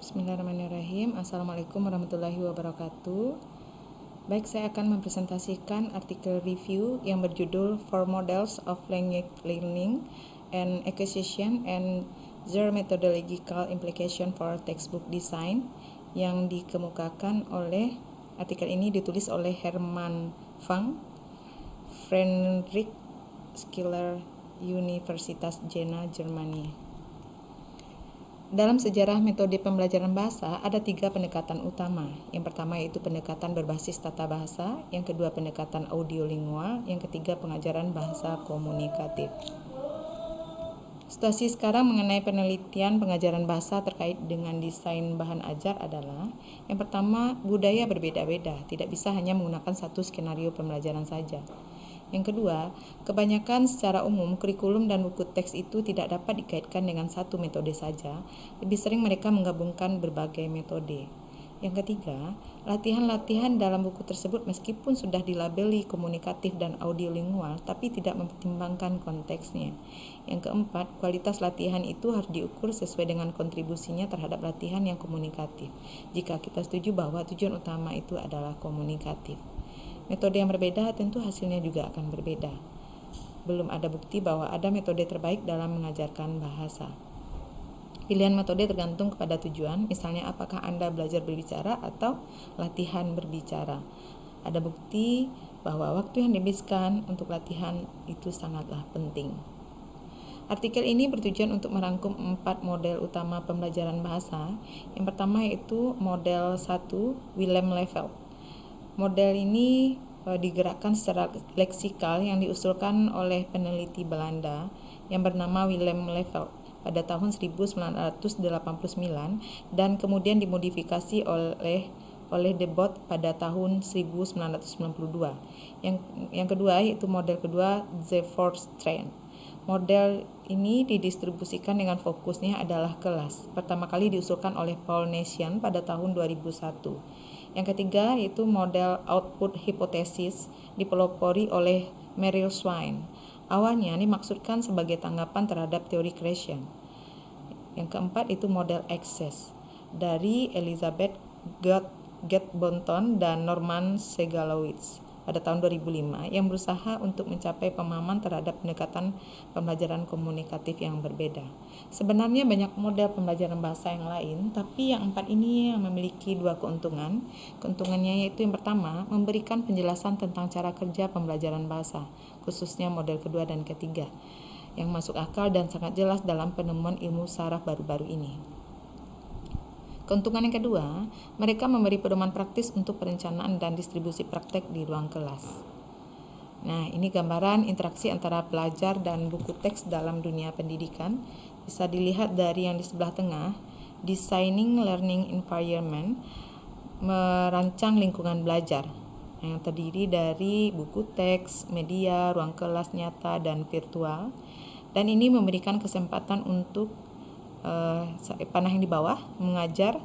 Bismillahirrahmanirrahim. Assalamualaikum warahmatullahi wabarakatuh. Baik, saya akan mempresentasikan artikel review yang berjudul Four Models of Language Learning and Acquisition and Their Methodological Implication for Textbook Design yang dikemukakan oleh artikel ini ditulis oleh Herman Fang, Friedrich Schiller, Universitas Jena, Jerman. Dalam sejarah metode pembelajaran bahasa, ada 3 pendekatan utama. Yang pertama yaitu pendekatan berbasis tata bahasa, yang kedua pendekatan audiolingual, yang ketiga pengajaran bahasa komunikatif. Situasi sekarang mengenai penelitian pengajaran bahasa terkait dengan desain bahan ajar adalah, yang pertama, budaya berbeda-beda, tidak bisa hanya menggunakan satu skenario pembelajaran saja. Yang kedua, kebanyakan secara umum kurikulum dan buku teks itu tidak dapat dikaitkan dengan satu metode saja. Lebih sering mereka menggabungkan berbagai metode. Yang ketiga, latihan-latihan dalam buku tersebut meskipun sudah dilabeli komunikatif dan audiolingual, tapi tidak mempertimbangkan konteksnya. Yang keempat, kualitas latihan itu harus diukur sesuai dengan kontribusinya terhadap latihan yang komunikatif. Jika kita setuju bahwa tujuan utama itu adalah komunikatif. Metode yang berbeda tentu hasilnya juga akan berbeda. Belum ada bukti bahwa ada metode terbaik dalam mengajarkan bahasa. Pilihan metode tergantung kepada tujuan, misalnya apakah Anda belajar berbicara atau latihan berbicara. Ada bukti bahwa waktu yang dihabiskan untuk latihan itu sangatlah penting. Artikel ini bertujuan untuk merangkum 4 model utama pembelajaran bahasa. Yang pertama yaitu model 1, Willem Leveld. Model ini digerakkan secara leksikal yang diusulkan oleh peneliti Belanda yang bernama Willem Leveld pada tahun 1989 dan kemudian dimodifikasi oleh De Boot pada tahun 1992. Yang kedua yaitu model kedua, The Fourth Strand. Model ini didistribusikan dengan fokusnya adalah kelas. Pertama kali diusulkan oleh Paul Nessian pada tahun 2001. Yang ketiga yaitu model output hypothesis dipelopori oleh Meryl Swine. Awalnya dimaksudkan sebagai tanggapan terhadap teori creation. Yang keempat itu model access dari Elizabeth Gedbonton dan Norman Segalowitz pada tahun 2005 yang berusaha untuk mencapai pemahaman terhadap pendekatan pembelajaran komunikatif yang berbeda. Sebenarnya banyak model pembelajaran bahasa yang lain, tapi yang 4 ini yang memiliki 2 keuntungan. Keuntungannya yaitu yang pertama, memberikan penjelasan tentang cara kerja pembelajaran bahasa, khususnya model kedua dan ketiga, yang masuk akal dan sangat jelas dalam penemuan ilmu saraf baru-baru ini. Keuntungan yang kedua, mereka memberi pedoman praktis untuk perencanaan dan distribusi praktek di ruang kelas. Nah, ini gambaran interaksi antara pelajar dan buku teks dalam dunia pendidikan. Bisa dilihat dari yang di sebelah tengah, Designing Learning Environment, merancang lingkungan belajar yang terdiri dari buku teks, media, ruang kelas nyata, dan virtual. Dan ini memberikan kesempatan untuk panah yang di bawah, mengajar,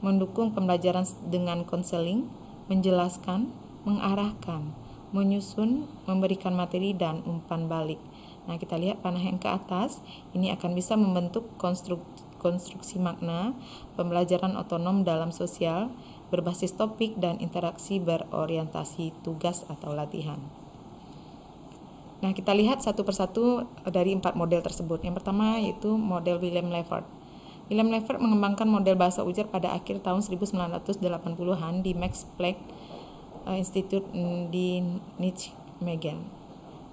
mendukung pembelajaran dengan konseling, menjelaskan, mengarahkan, menyusun, memberikan materi, dan umpan balik. Nah, kita lihat panah yang ke atas, ini akan bisa membentuk konstruksi makna, pembelajaran otonom dalam sosial, berbasis topik, dan interaksi berorientasi tugas atau latihan. Nah, kita lihat satu persatu dari 4 model tersebut. Yang pertama yaitu model Willem Leveld. Willem Leveld mengembangkan model bahasa ujar pada akhir tahun 1980-an di Max Planck Institute di Nijmegen.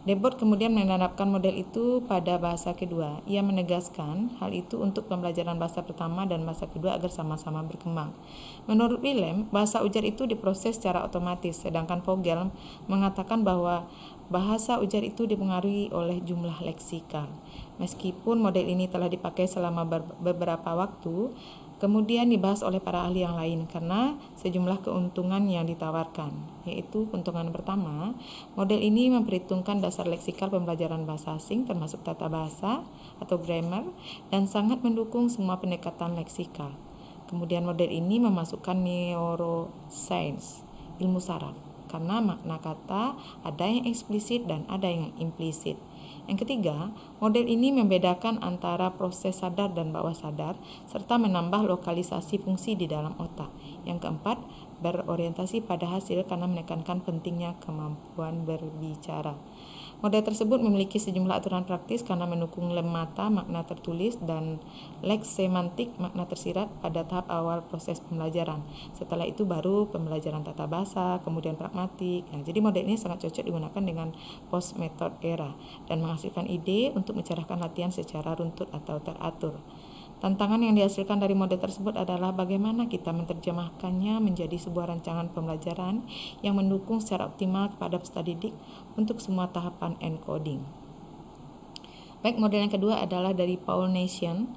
De Boot kemudian menerapkan model itu pada bahasa kedua. Ia menegaskan hal itu untuk pembelajaran bahasa pertama dan bahasa kedua agar sama-sama berkembang. Menurut Willem, bahasa ujar itu diproses secara otomatis, sedangkan Vogel mengatakan bahwa bahasa ujar itu dipengaruhi oleh jumlah leksikal. Meskipun model ini telah dipakai selama beberapa waktu, kemudian dibahas oleh para ahli yang lain karena sejumlah keuntungan yang ditawarkan, yaitu keuntungan pertama, model ini memperhitungkan dasar leksikal pembelajaran bahasa asing termasuk tata bahasa atau grammar dan sangat mendukung semua pendekatan leksikal. Kemudian model ini memasukkan neuroscience, ilmu saraf, karena makna kata ada yang eksplisit dan ada yang implisit. Yang ketiga, model ini membedakan antara proses sadar dan bawah sadar serta menambah lokalisasi fungsi di dalam otak. Yang keempat, berorientasi pada hasil karena menekankan pentingnya kemampuan berbicara. Model tersebut memiliki sejumlah aturan praktis karena mendukung lemmata makna tertulis dan leksemantik makna tersirat pada tahap awal proses pembelajaran. Setelah itu baru pembelajaran tata bahasa, kemudian pragmatik. Nah, jadi model ini sangat cocok digunakan dengan post method era dan menghasilkan ide untuk mencerahkan latihan secara runtut atau teratur. Tantangan yang dihasilkan dari model tersebut adalah bagaimana kita menerjemahkannya menjadi sebuah rancangan pembelajaran yang mendukung secara optimal kepada peserta didik untuk semua tahapan encoding. Baik, model yang kedua adalah dari Paul Nation.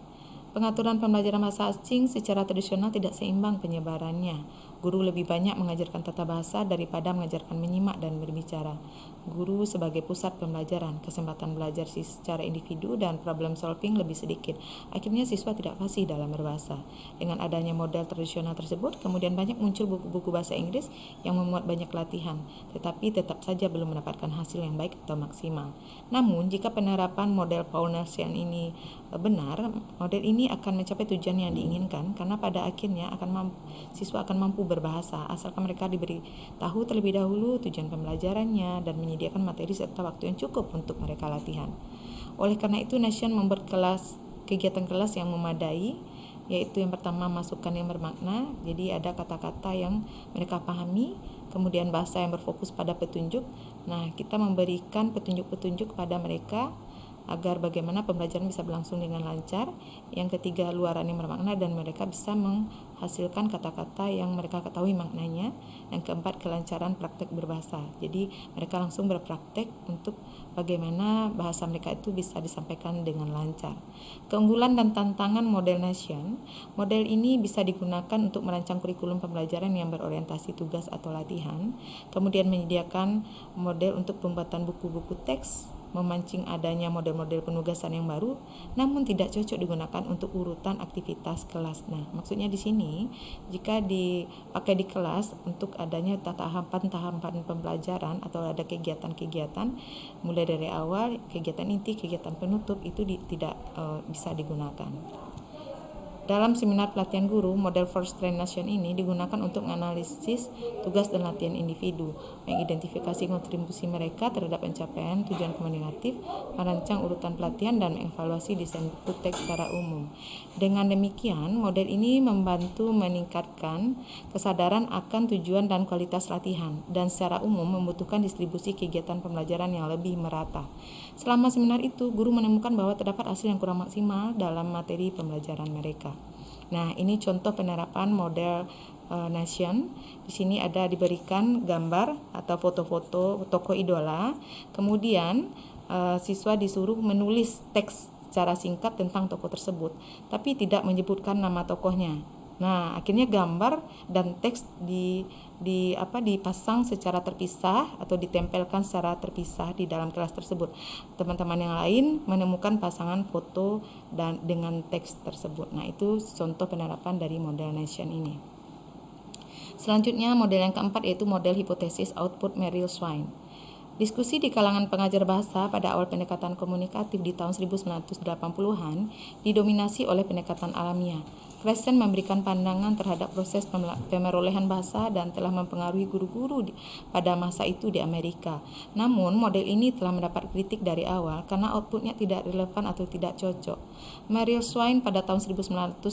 Pengaturan pembelajaran bahasa asing secara tradisional tidak seimbang penyebarannya. Guru lebih banyak mengajarkan tata bahasa daripada mengajarkan menyimak dan berbicara. Guru sebagai pusat pembelajaran, kesempatan belajar secara individu dan problem solving lebih sedikit. Akhirnya siswa tidak fasih dalam berbahasa. Dengan adanya model tradisional tersebut, kemudian banyak muncul buku-buku bahasa Inggris yang memuat banyak latihan, tetapi tetap saja belum mendapatkan hasil yang baik atau maksimal. Namun, jika penerapan model Paul Nation ini benar, model ini akan mencapai tujuan yang diinginkan karena pada akhirnya siswa akan mampu berbahasa asalkan mereka diberi tahu terlebih dahulu tujuan pembelajarannya dan menyediakan materi serta waktu yang cukup untuk mereka latihan. Oleh karena itu, Nation membuat kegiatan kelas yang memadai, yaitu yang pertama masukan yang bermakna, jadi ada kata-kata yang mereka pahami, kemudian bahasa yang berfokus pada petunjuk. Nah, kita memberikan petunjuk-petunjuk kepada mereka agar bagaimana pembelajaran bisa berlangsung dengan lancar. Yang ketiga, luaran yang bermakna dan mereka bisa menghasilkan kata-kata yang mereka ketahui maknanya. Yang keempat, kelancaran praktek berbahasa. Jadi mereka langsung berpraktek untuk bagaimana bahasa mereka itu bisa disampaikan dengan lancar. Keunggulan dan tantangan model Nation. Model ini bisa digunakan untuk merancang kurikulum pembelajaran yang berorientasi tugas atau latihan, kemudian menyediakan model untuk pembuatan buku-buku teks, memancing adanya model-model penugasan yang baru, namun tidak cocok digunakan untuk urutan aktivitas kelas. Nah, maksudnya di sini, jika dipakai di kelas untuk adanya tahapan-tahapan pembelajaran atau ada kegiatan-kegiatan, mulai dari awal, kegiatan inti, kegiatan penutup, itu tidak bisa digunakan. Dalam seminar pelatihan guru, model First Train Nation ini digunakan untuk menganalisis tugas dan latihan individu, mengidentifikasi kontribusi mereka terhadap pencapaian tujuan komunikatif, merancang urutan pelatihan, dan mengevaluasi desain buku teks secara umum. Dengan demikian, model ini membantu meningkatkan kesadaran akan tujuan dan kualitas latihan, dan secara umum membutuhkan distribusi kegiatan pembelajaran yang lebih merata. Selama seminar itu, guru menemukan bahwa terdapat hasil yang kurang maksimal dalam materi pembelajaran mereka. Nah, ini contoh penerapan model Nation. Di sini ada diberikan gambar atau foto-foto tokoh idola. Kemudian siswa disuruh menulis teks secara singkat tentang tokoh tersebut, tapi tidak menyebutkan nama tokohnya. Nah, akhirnya gambar dan teks dipasang secara terpisah atau ditempelkan secara terpisah di dalam kelas tersebut. Teman-teman yang lain menemukan pasangan foto dan dengan teks tersebut. Nah, itu contoh penerapan dari model Nation ini. Selanjutnya, model yang keempat yaitu model hipotesis output Merrill-Swain. Diskusi di kalangan pengajar bahasa pada awal pendekatan komunikatif di tahun 1980-an didominasi oleh pendekatan alamiah. Kresen memberikan pandangan terhadap proses pemerolehan bahasa dan telah mempengaruhi guru-guru pada masa itu di Amerika. Namun, model ini telah mendapat kritik dari awal karena outputnya tidak relevan atau tidak cocok. Merrill-Swain pada tahun 1995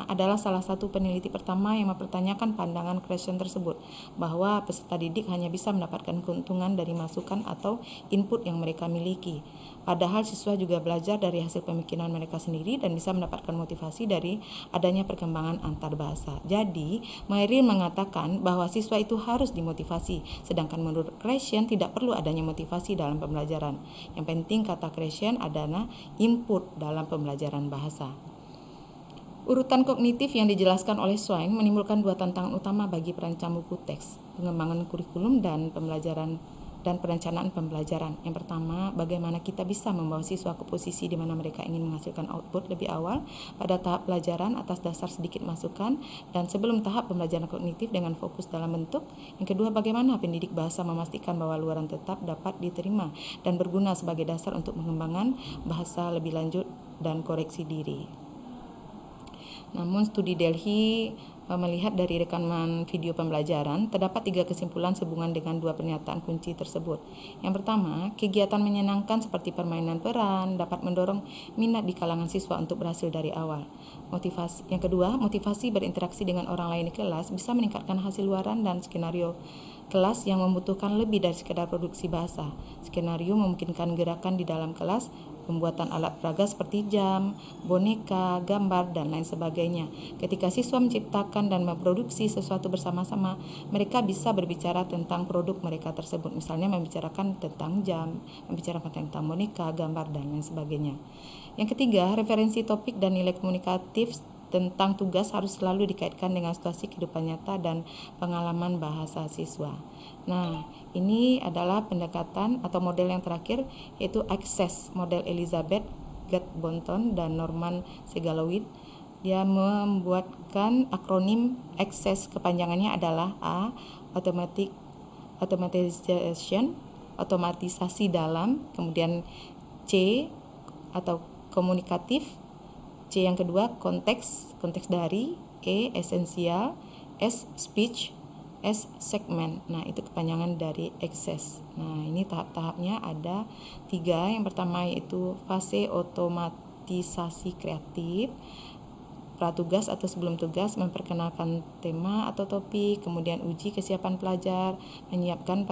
adalah salah satu peneliti pertama yang mempertanyakan pandangan Kresen tersebut, bahwa peserta didik hanya bisa mendapatkan keuntungan dari masukan atau input yang mereka miliki. Padahal siswa juga belajar dari hasil pemikiran mereka sendiri dan bisa mendapatkan motivasi dari adanya perkembangan antar bahasa. Jadi, Merrill mengatakan bahwa siswa itu harus dimotivasi, sedangkan menurut Kresen tidak perlu adanya motivasi dalam pembelajaran. Yang penting, kata Kresen, adalah input dalam pembelajaran bahasa. Urutan kognitif yang dijelaskan oleh Swain menimbulkan dua tantangan utama bagi perancang buku teks, pengembangan kurikulum dan pembelajaran dan perencanaan pembelajaran. Yang pertama, bagaimana kita bisa membawa siswa ke posisi di mana mereka ingin menghasilkan output lebih awal pada tahap pelajaran atas dasar sedikit masukan dan sebelum tahap pembelajaran kognitif dengan fokus dalam bentuk. Yang kedua, bagaimana pendidik bahasa memastikan bahwa luaran tetap dapat diterima dan berguna sebagai dasar untuk mengembangkan bahasa lebih lanjut dan koreksi diri. Namun studi Delhi melihat dari rekaman video pembelajaran, terdapat 3 kesimpulan sehubungan dengan 2 pernyataan kunci tersebut. Yang pertama, kegiatan menyenangkan seperti permainan peran dapat mendorong minat di kalangan siswa untuk berhasil dari awal. Yang kedua, motivasi berinteraksi dengan orang lain di kelas bisa meningkatkan hasil luaran dan skenario kelas yang membutuhkan lebih dari sekedar produksi bahasa. Skenario memungkinkan gerakan di dalam kelas, pembuatan alat peraga seperti jam, boneka, gambar, dan lain sebagainya. Ketika siswa menciptakan dan memproduksi sesuatu bersama-sama, mereka bisa berbicara tentang produk mereka tersebut. Misalnya membicarakan tentang jam, membicarakan tentang boneka, gambar, dan lain sebagainya. Yang ketiga, referensi topik dan nilai komunikatif tentang tugas harus selalu dikaitkan dengan situasi kehidupan nyata dan pengalaman bahasa siswa. Nah, ini adalah pendekatan atau model yang terakhir, yaitu Access, model Elizabeth Gad-Bonton dan Norman Segalowitz. Dia membuatkan akronim Access, kepanjangannya adalah A, automatization, otomatisasi dalam, kemudian C atau komunikatif, C yang kedua konteks dari, E esensial, S speech, S segment. Nah, itu kepanjangan dari Access. Nah, ini tahap-tahapnya ada 3. Yang pertama yaitu fase otomatisasi kreatif, pratugas atau sebelum tugas, memperkenalkan tema atau topik, kemudian uji kesiapan pelajar, menyiapkan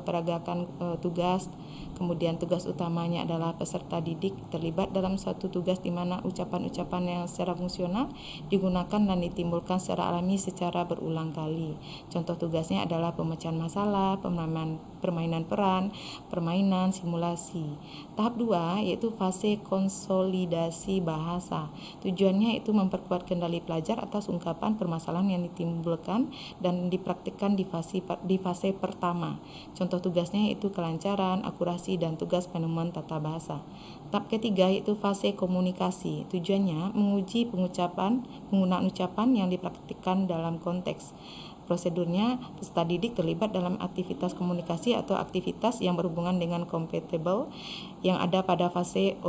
peragakan tugas, kemudian tugas utamanya adalah peserta didik terlibat dalam suatu tugas di mana ucapan-ucapan yang secara fungsional digunakan dan ditimbulkan secara alami secara berulang kali. Contoh tugasnya adalah pemecahan masalah, permainan peran, permainan simulasi. Tahap 2 yaitu fase konsolidasi bahasa. Tujuannya itu memperkuat kendali pelajar atas ungkapan permasalahan yang ditimbulkan dan dipraktikkan di fase pertama. Contoh tugasnya yaitu kelancaran, akurasi, dan tugas penemuan tata bahasa. Tahap ketiga yaitu fase komunikasi. Tujuannya menguji penggunaan ucapan yang dipraktikkan dalam konteks. Prosedurnya, peserta didik terlibat dalam aktivitas komunikasi atau aktivitas yang berhubungan dengan compatible yang ada pada fase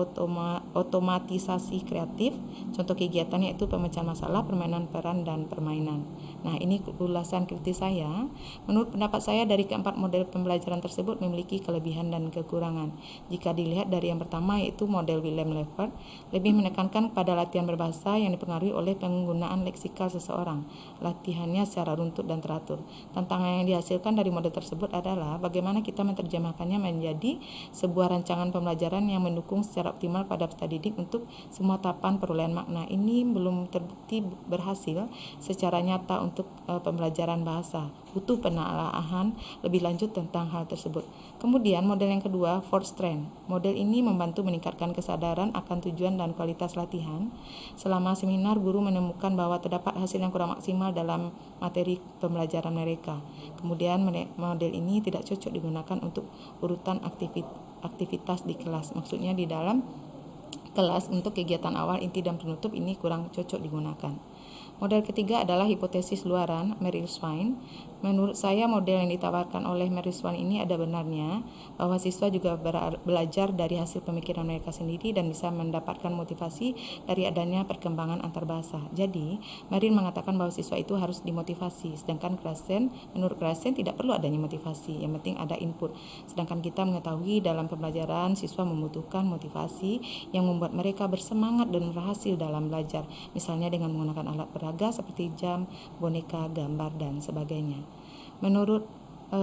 otomatisasi kreatif. Contoh kegiatannya itu pemecahan masalah, permainan peran, dan permainan. Nah, ini ulasan kritis saya. Menurut pendapat saya, dari keempat model pembelajaran tersebut memiliki kelebihan dan kekurangan. Jika dilihat dari yang pertama yaitu model William Levert, lebih menekankan pada latihan berbahasa yang dipengaruhi oleh penggunaan leksikal seseorang. Latihannya secara runtut dan teratur. Tantangan yang dihasilkan dari model tersebut adalah bagaimana kita menerjemahkannya menjadi sebuah rancangan pembelajaran yang mendukung secara optimal pada peserta didik untuk semua tahapan perolehan makna. Ini belum terbukti berhasil secara nyata untuk pembelajaran bahasa. Butuh penelaahan lebih lanjut tentang hal tersebut. Kemudian model yang kedua, Ford Strand. Model ini membantu meningkatkan kesadaran akan tujuan dan kualitas latihan. Selama seminar, guru menemukan bahwa terdapat hasil yang kurang maksimal dalam materi pembelajaran mereka. Kemudian model ini tidak cocok digunakan untuk urutan aktivitas di kelas. Maksudnya di dalam kelas untuk kegiatan awal, inti, dan penutup ini kurang cocok digunakan. Model ketiga adalah hipotesis luaran Merrill-Swain. Menurut saya model yang ditawarkan oleh Merrill-Swain ini ada benarnya bahwa siswa juga belajar dari hasil pemikiran mereka sendiri dan bisa mendapatkan motivasi dari adanya perkembangan antarbahasa. Jadi, Merrill mengatakan bahwa siswa itu harus dimotivasi, sedangkan menurut Krashen tidak perlu adanya motivasi, yang penting ada input. Sedangkan kita mengetahui dalam pembelajaran siswa membutuhkan motivasi yang membuat mereka bersemangat dan berhasil dalam belajar, misalnya dengan menggunakan alat peraga seperti jam, boneka, gambar, dan sebagainya. Menurut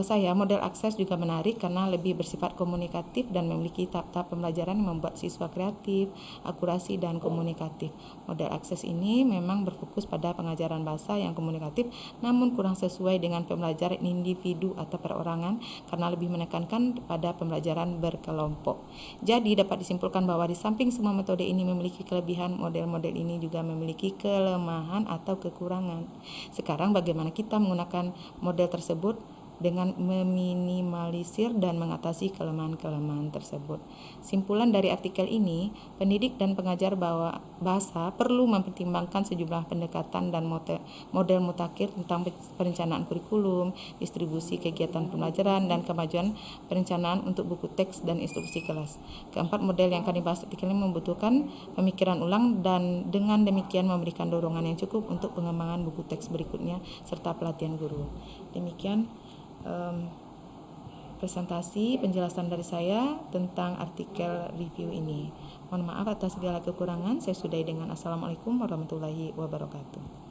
saya, model Access juga menarik karena lebih bersifat komunikatif dan memiliki tahap-tahap pembelajaran yang membuat siswa kreatif, akurasi, dan komunikatif. Model Access ini memang berfokus pada pengajaran bahasa yang komunikatif, namun kurang sesuai dengan pembelajaran individu atau perorangan karena lebih menekankan pada pembelajaran berkelompok. Jadi, dapat disimpulkan bahwa di samping semua metode ini memiliki kelebihan, model-model ini juga memiliki kelemahan atau kekurangan. Sekarang, bagaimana kita menggunakan model tersebut dengan meminimalisir dan mengatasi kelemahan-kelemahan tersebut. Simpulan dari artikel ini, pendidik dan pengajar bahasa perlu mempertimbangkan sejumlah pendekatan dan model mutakhir tentang perencanaan kurikulum, distribusi kegiatan pembelajaran, dan kemajuan perencanaan untuk buku teks dan instruksi kelas. Keempat model yang akan dibahas artikel ini membutuhkan pemikiran ulang dan dengan demikian memberikan dorongan yang cukup untuk pengembangan buku teks berikutnya serta pelatihan guru. Demikian presentasi penjelasan dari saya tentang artikel review ini. Mohon maaf atas segala kekurangan. Saya sudahi dengan Assalamualaikum warahmatullahi wabarakatuh.